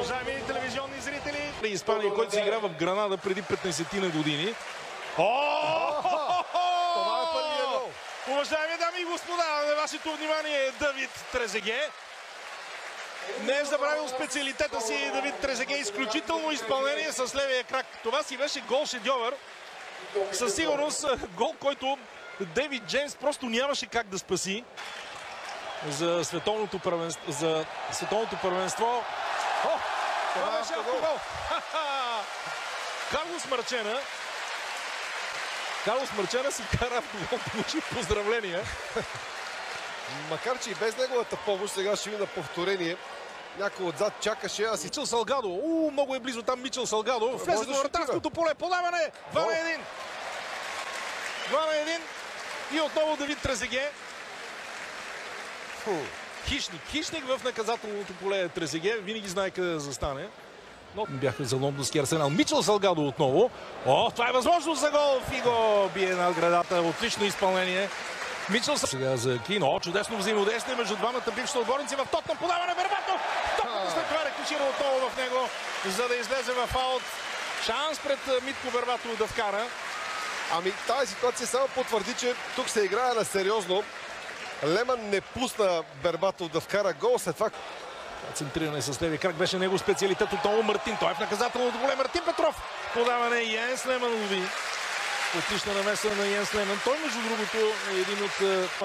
Уважаеми телевизионни зрители, Испания, който се игра в Гранада преди 15 години. Това е първият гол. Уважаеми дами и господа, на вашето внимание е Давид Трезеге. Не е забравил специалитета си Давид Трезеге. Изключително изпълнение с левия крак. Това си беше гол шедьовър. Със сигурност гол, който Дейвид Джеймс просто нямаше как да спаси за световното първенство. Това беше автогол. Карлос Марчена си кара автогол, получи поздравления. Макар че и без неговата помощ, сега ще видим повторение. Някой отзад чакаше, а си... Мичел Салгадо. Много е близо там Мичел Салгадо. Влезе до вратарското поле. Подаване. 2-1. 2-1. И отново Давид Трезеге. Хищник в наказателното поле Трезеге. Винаги знае къде да застане. Но бяха за лондонски Арсенал. Мичел Салгадо отново. Това е възможност за гол. Фиго бие над градата. Отлично изпълнение. Мичел сега за Кин. Чудесно взаимодействие между двамата бивши отборници в Тотнъм. Подаване Бербатов. Тотнъм след това рекушира отново в него, за да излезе в аут. Шанс пред Митко Бербатов да вкара. Ами тази ситуация само потвърди, че тук се играе на сериозно. Леман не пусна Бербатов да вкара гол, след това... Центриране с левия крак беше него специалитет отново Мартин. Той е в наказателното поле. Мартин Петров. Подаване Йенс Леман лови. Отлична намеса на Йенс Леман. Той, между другото, е един от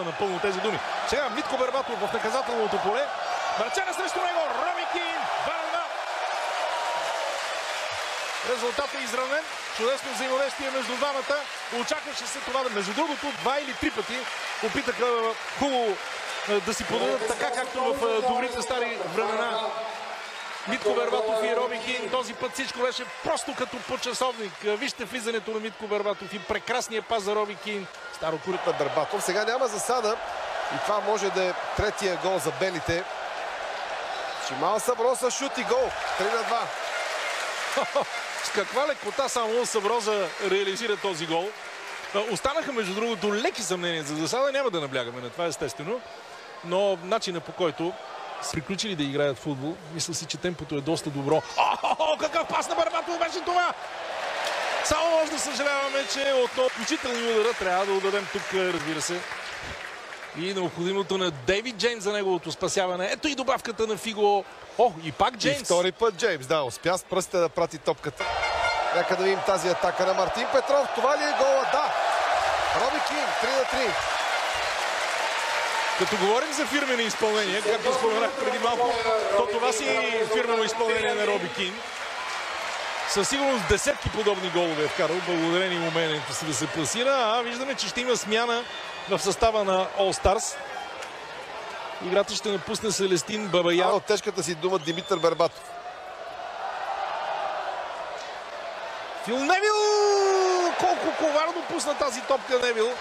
напълно тези думи. Сега Митко Бербатов в наказателното поле. Марчена срещу него. Роби Кин. 2-2. Резултатът е изравнен. Чудесно взаимодействие между двамата. Очакваше се това. Между другото, 2 или 3 пъти опитаха хубаво да си подадат така, както в добрите стари времена. Митко Бербатов и Роби Кин. Този път всичко беше просто като по часовник. Вижте влизането на Митко Бербатов и прекрасния пас за Роби Кин. Старо корит на Бербатов. Сега няма засада и това може да е третия гол за белите. Шимал Саброза шут и гол. 3-2. С каква лекота само Саброза реализира този гол. Останаха, между другото, леки съмнения за засада. Няма да наблягаме на това, естествено. Но начинът, по който са приключили да играят футбол, мисля си, че темпото е доста добро. Какъв пас на Бербатов беше това! Само може да съжаляваме, че отново включителни удара трябва да отдадем тук, разбира се. И необходимото на Дейвид Джеймс за неговото спасяване. Ето и добавката на Фиго. И пак Джеймс. И втори път Джеймс, да, успя с пръстите да прати топката. Нека да видим тази атака на Мартин Петров. Това ли е гола? Да! Роби Кин, 3-3. Като говорим за фирмени изпълнения, както споменах преди малко, то това си фирмено изпълнение на Роби Кин. Със сигурност десетки подобни голове е вкарал, благодарение умението си да се пласира. Виждаме, че ще има смяна в състава на All Stars. Играта ще напусне Селестин Бабаян. От тежката си дума Димитър Бербатов. Фил Невил! Колко коварно пусна тази топка Невил.